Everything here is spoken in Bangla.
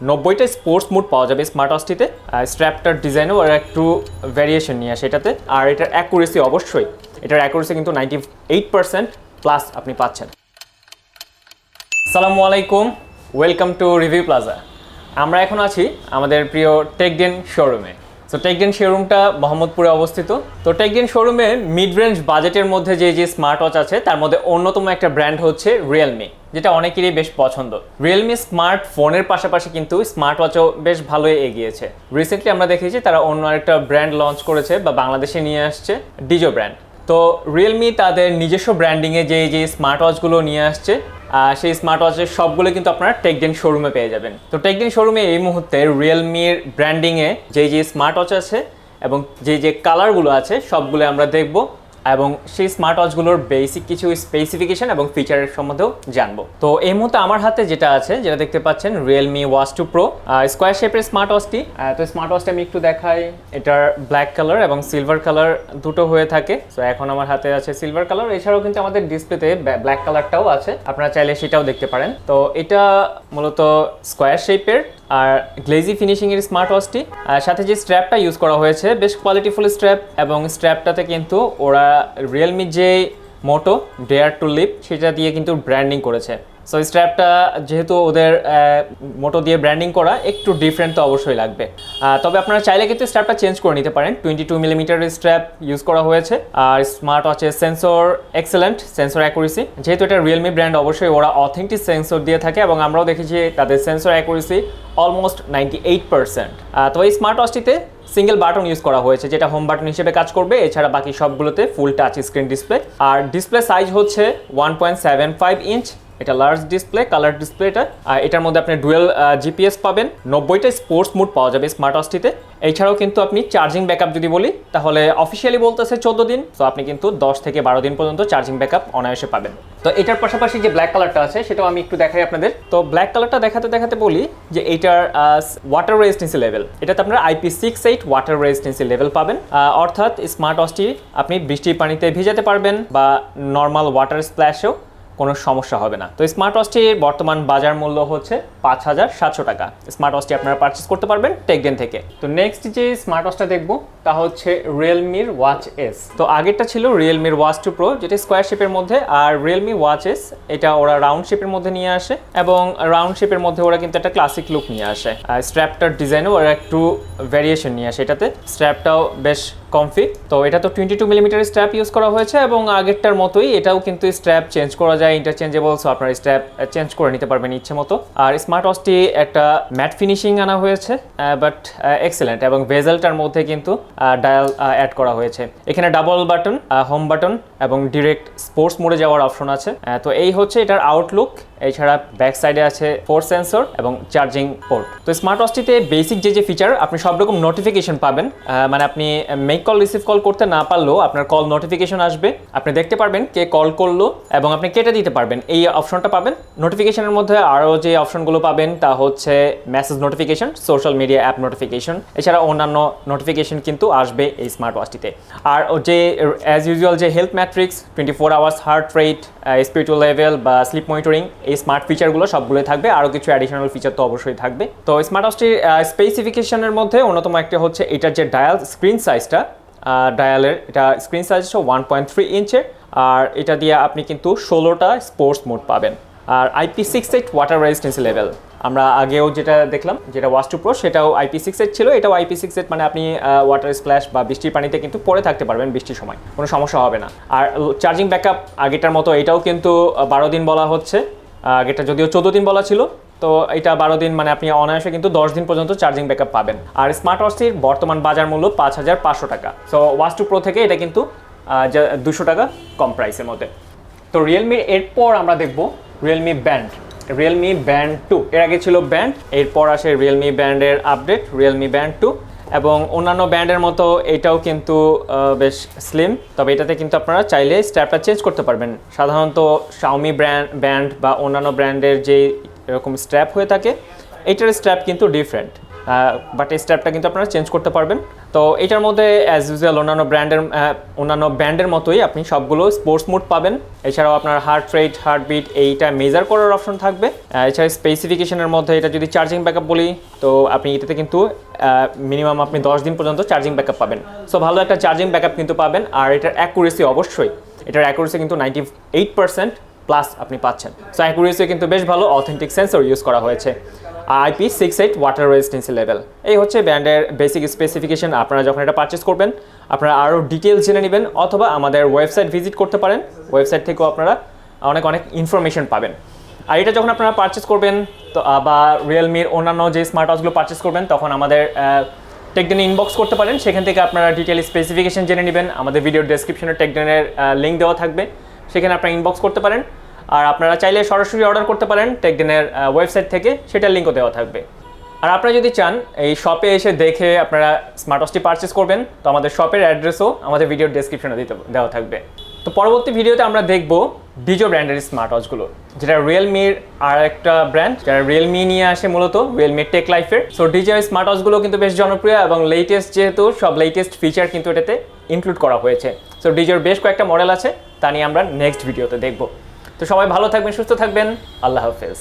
90টা স্পোর্টস মুড পাওয়া যাবে স্মার্ট ওয়াচটিতে। স্ট্র্যাপটার ডিজাইনও আর একটু ভ্যারিয়েশন নিয়ে আসে এটাতে। আর এটার অ্যাকুরেসি অবশ্যই, এটার অ্যাকুরেসি কিন্তু 98% প্লাস আপনি পাচ্ছেন। আসসালামু আলাইকুম, ওয়েলকাম টু রিভিউ প্লাজা। আমরা এখন আছি আমাদের প্রিয় টেকডেন শোরুমে। তো টেকডেন শোরুমটা মোহাম্মদপুরে অবস্থিত। তো টেকডেন শোরুমে মিড রেঞ্জ বাজেটের মধ্যে যে স্মার্ট ওয়াচ আছে তার মধ্যে অন্যতম একটা ব্র্যান্ড হচ্ছে রিয়েলমি, যেটা অনেকেরই বেশ পছন্দ। রিয়েলমি স্মার্টফোনের পাশাপাশি কিন্তু স্মার্ট ওয়াচও বেশ ভালোই এগিয়েছে। রিসেন্টলি আমরা দেখেছি তারা অন্য আরেকটা ব্র্যান্ড লঞ্চ করেছে বা বাংলাদেশে নিয়ে আসছে, ডিজো ব্র্যান্ড। তো রিয়েলমি তাদের নিজস্ব ব্র্যান্ডিংয়ে যে স্মার্ট ওয়াচগুলো নিয়ে আসছে সেই স্মার্ট ওয়াচের সবগুলো কিন্তু আপনারা টেকডেন শোরুমে পেয়ে যাবেন। তো টেকডেন শোরুমে এই মুহূর্তে রিয়েলমির ব্র্যান্ডিংয়ে যে স্মার্ট ওয়াচ আছে এবং যে কালারগুলো আছে সবগুলো আমরা দেখব এবং সেই স্মার্ট ওয়াচগুলোর বেসিক কিছু স্পেসিফিকেশন এবং ফিচারের সম্বন্ধেও জানবো। তো এই মুহূর্তে আমার হাতে যেটা আছে, যেটা দেখতে পাচ্ছেন, রিয়েলমি ওয়াচ 2 প্রো স্কোয়ার শেপের স্মার্ট ওয়াচটি। তো স্মার্ট ওয়াচটা আমি একটু দেখাই। এটার ব্ল্যাক কালার এবং সিলভার কালার দুটো হয়ে থাকে। তো এখন আমার হাতে আছে সিলভার কালার, এছাড়াও কিন্তু আমাদের ডিসপ্লেতে ব্ল্যাক কালারটাও আছে, আপনারা চাইলে সেটাও দেখতে পারেন। তো এটা মূলত স্কোয়ার শেপের আর গ্লেজি ফিনিশিংয়ের স্মার্ট ওয়াচটি। সাথে যে স্ট্র্যাপটা ইউজ করা হয়েছে বেশ কোয়ালিটিফুল স্ট্র্যাপ, এবং স্ট্র্যাপটাতে কিন্তু ওরা রিয়েলমির যে মোটো ডেয়ার টু লিভ সেটা দিয়ে কিন্তু ব্র্যান্ডিং করেছে। সো স্ট্র্যাপটা যেহেতু ওদের মোটো দিয়ে ব্র্যান্ডিং করা, একটু ডিফারেন্ট তো অবশ্যই লাগবে। তবে আপনারা চাইলে কিন্তু স্ট্র্যাপটা চেঞ্জ করে নিতে পারেন। 22 মিলিমিটারের স্ট্র্যাপ ইউজ করা হয়েছে। আর স্মার্ট ওয়াচের সেন্সর এক্সেলেন্ট, সেন্সর অ্যাকুরেসি, যেহেতু এটা রিয়েলমি ব্র্যান্ড অবশ্যই ওরা অথেন্টিক সেন্সর দিয়ে থাকে এবং আমরাও দেখেছি তাদের সেন্সর অ্যাকুরেসি অলমোস্ট 98%। তো এই স্মার্ট ওয়াচটিতে সিঙ্গেল বাটন ইউজ করা হয়েছে, যেটা হোম বাটন হিসেবে কাজ করবে। এছাড়া বাকি সবগুলোতে ফুল টাচ স্ক্রিন ডিসপ্লে। আর ডিসপ্লে সাইজ হচ্ছে 1.75 ইঞ্চ। এটা লার্জ ডিসপ্লে, কালার ডিসপ্লে এটা। এটার মধ্যে আপনি ডুয়েল জিপিএস পাবেন। 90টা স্পোর্টস মুড পাওয়া যাবে স্মার্ট ওয়াচটিতে। এছাড়াও কিন্তু আপনি চার্জিং ব্যাকআপ যদি বলি, তাহলে অফিসিয়ালি বলতেছে 14 দিন। তো আপনি কিন্তু 10 থেকে 12 দিন পর্যন্ত চার্জিং ব্যাকআপ অনায়াসে পাবেন। তো এটার পাশাপাশি যে ব্ল্যাক কালারটা আছে সেটাও আমি একটু দেখাই আপনাদের। তো ব্ল্যাক কালারটা দেখাতে বলি যে এইটার ওয়াটার রেজিস্ট্যান্সি লেভেল, এটাতে আপনারা IP68 ওয়াটার রেজিস্ট্যান্সি লেভেল পাবেন। অর্থাৎ স্মার্ট ওয়াচটি আপনি বৃষ্টির পানিতে ভিজাতে পারবেন বা নর্মাল ওয়াটার স্প্ল্যাশেও কোনো সমস্যা হবে না। তো স্মার্ট ওয়াচটির বর্তমান বাজার মূল্য হচ্ছে 5700 টাকা। স্মার্ট ওয়াচটি আপনারা পারচেস করতে পারবেন টেকডেন থেকে। তো নেক্সট যে স্মার্ট ওয়াচটা দেখবো তা হচ্ছে রিয়েলমির ওয়াচ এস। তো আগেরটা ছিল রিয়েলমির ওয়াচ 2 প্রো, যেটা স্কোয়ার শেপের মধ্যে, আর রিয়েলমি ওয়াচ এস এটা ওরা রাউন্ড শেপের মধ্যে নিয়ে আসে, এবং রাউন্ড শেপের মধ্যে ওরা কিন্তু একটা ক্লাসিক লুক নিয়ে আসে। স্ট্র্যাপটার ডিজাইনও ওরা একটু ভ্যারিয়েশন নিয়ে আসে এটাতে। স্ট্র্যাপটাও বেশ কমফি। তো এটা তো 22 মিলিমিটার স্ট্র্যাপ ইউজ করা হয়েছে, এবং আগেরটার মতোই এটাও কিন্তু স্ট্র্যাপ চেঞ্জ করা যায়, ইন্টারচেঞ্জেবল। সো আপনারা স্ট্র্যাপ চেঞ্জ করে নিতে পারবেন ইচ্ছে মতো। আর স্মার্ট ওয়াচটি একটা ম্যাট ফিনিশিং আনা হয়েছে, বাট এক্সেলেন্ট, এবং ভেজেলটার মধ্যে কিন্তু ডায়াল অ্যাড করা হয়েছে। এখানে ডাবল বাটন, হোম বাটন এবং ডিরেক্ট স্পোর্টস মোডে যাওয়ার অপশন আছে। তো এই হচ্ছে এটার আউটলুক। এছাড়া ব্যাক সাইডে আছে ফোর্স সেন্সর এবং চার্জিং পোর্ট। তো স্মার্ট ওয়াচটিতে বেসিক যে ফিচার, আপনি সব রকম নোটিফিকেশন পাবেন। মানে আপনি মেক কল রিসিভ কল করতে না পারলেও আপনার কল নোটিফিকেশন আসবে, আপনি দেখতে পারবেন কে কল করলো, এবং আপনি কেটে দিতে পারবেন, এই অপশনটা পাবেন। নোটিফিকেশনের মধ্যে আরও যে অপশনগুলো পাবেন তা হচ্ছে message notification, social media app notification, এছাড়া অন্যান্য নোটিফিকেশন কিন্তু আসবে এই স্মার্ট ওয়াচটিতে। আর যে অ্যাজ ইউজুয়াল যে health matrix, 24 hours heart rate, spiritual level বা স্লিপ মনিটরিং, এই স্মার্ট ফিচারগুলো সবগুলোই থাকবে। আরও কিছু অ্যাডিশনাল ফিচার তো অবশ্যই থাকবে। তো স্মার্ট ওয়াচটির স্পেসিফিকেশনের মধ্যে অন্যতম একটা হচ্ছে এটার যে ডায়াল স্ক্রিন সাইজটা, ডায়ালের এটা স্ক্রিন সাইজ 1.3 ইঞ্চের। আর এটা দিয়ে আপনি কিন্তু 16টা স্পোর্টস মোড পাবেন। আর IP68 ওয়াটার রেজিস্ট্যান্সি লেভেল, আমরা আগেও যেটা দেখলাম, যেটা ওয়াচ 2 প্রো, সেটাও IP68 ছিল, এটাও IP68, মানে আপনি ওয়াটার স্প্ল্যাশ বা বৃষ্টির পানিতে কিন্তু পরে থাকতে পারবেন, বৃষ্টির সময় কোনো সমস্যা হবে না। আর চার্জিং ব্যাকআপ আগেটার মতো, এটাও কিন্তু 12 দিন বলা হচ্ছে। আগেটা যদিও 14 দিন বলা ছিল, তো এটা 12 দিন, মানে আপনি অনায়াসে কিন্তু 10 দিন পর্যন্ত চার্জিং ব্যাকআপ পাবেন। আর স্মার্ট ওয়াচটির বর্তমান বাজার মূল্য 5500 টাকা। সো ওয়াচ 2 প্রো থেকে এটা কিন্তু 200 টাকা কম প্রাইসের মধ্যে। তো রিয়েলমির এরপর আমরা দেখব রিয়েলমি ব্যান্ড, রিয়েলমি ব্যান্ড 2। এর আগে ছিল ব্যান্ড, এরপর আসে রিয়েলমি ব্যান্ডের আপডেট, রিয়েলমি ব্যান্ড 2। এবং অন্যান্য ব্র্যান্ডের মতো এটাও কিন্তু বেশ স্লিম, তবে এটাতে কিন্তু আপনারা চাইলে স্ট্র্যাপটা চেঞ্জ করতে পারবেন। সাধারণত শাওমি ব্যান্ড বা অন্যান্য ব্র্যান্ডের যে এরকম স্ট্র্যাপ হয়ে থাকে, এইটার স্ট্র্যাপ কিন্তু ডিফারেন্ট, বাট এই স্ট্র্যাপটা কিন্তু আপনারা চেঞ্জ করতে পারবেন। তো এটার মধ্যে অ্যাজ ইউজুয়াল অন্যান্য ব্র্যান্ডের মতোই আপনি সবগুলো স্পোর্টস মোড পাবেন। এছাড়াও আপনার হার্ট রেট, হার্টবিট এইটা মেজার করার অপশন থাকবে। এছাড়া স্পেসিফিকেশনের মধ্যে এটা যদি চার্জিং ব্যাকআপ বলি, তো আপনি এটাতে কিন্তু মিনিমাম আপনি 10 দিন পর্যন্ত চার্জিং ব্যাকআপ পাবেন। সো ভালো একটা চার্জিং ব্যাকআপ কিন্তু পাবেন। আর এটার অ্যাকুরেসি অবশ্যই, এটার অ্যাকুরেসি কিন্তু 98% প্লাস আপনি পাচ্ছেন। সো অ্যাকুরেসি কিন্তু বেশ ভালো, অথেন্টিক সেন্সর ইউজ করা হয়েছে। IP68 ওয়াটার রেজিস্ট্যান্সি লেভেল, এই হচ্ছে ব্র্যান্ডের বেসিক স্পেসিফিকেশন। আপনারা যখন এটা পারচেস করবেন আপনারা আরও ডিটেলস জেনে নেবেন, অথবা আমাদের ওয়েবসাইট ভিজিট করতে পারেন। ওয়েবসাইট থেকেও আপনারা অনেক ইনফরমেশন পাবেন। আর এটা যখন আপনারা পারচেস করবেন তো বা রিয়েলমির অন্যান্য যে স্মার্ট ওয়াচগুলো পারচেস করবেন, তখন আমাদের টেকডেনে ইনবক্স করতে পারেন। সেখান থেকে আপনারা ডিটেল স্পেসিফিকেশন জেনে নেবেন। আমাদের ভিডিওর ডেসক্রিপশনে টেকডেনের লিঙ্ক দেওয়া থাকবে, সেখানে আপনারা ইনবক্স করতে পারেন। আর আপনারা চাইলে সরাসরি অর্ডার করতে পারেন টেকডেনের ওয়েবসাইট থেকে, সেটার লিঙ্কও দেওয়া থাকবে। আর আপনারা যদি চান এই শপে এসে দেখে আপনারা স্মার্ট ওয়াচটি পারচেস করবেন, তো আমাদের শপের অ্যাড্রেসও আমাদের ভিডিওর ডেসক্রিপশনে দেওয়া থাকবে। তো পরবর্তী ভিডিওতে আমরা দেখব ডিজো ব্র্যান্ডের স্মার্ট ওয়াচগুলো, যেটা রিয়েলমির আর একটা ব্র্যান্ড, যারা রিয়েলমি নিয়ে আসে মূলত রিয়েলমি টেক লাইফের। সো ডিজো স্মার্ট ওয়াচগুলো কিন্তু বেশ জনপ্রিয় এবং লেটেস্ট, যেহেতু সব লেটেস্ট ফিচার কিন্তু এটাতে ইনক্লুড করা হয়েছে। সো ডিজোর বেশ কয়েকটা মডেল আছে, তা নিয়ে আমরা নেক্সট ভিডিওতে দেখব। তো সবাই ভালো থাকবেন, সুস্থ থাকবেন, আল্লাহ হাফেজ।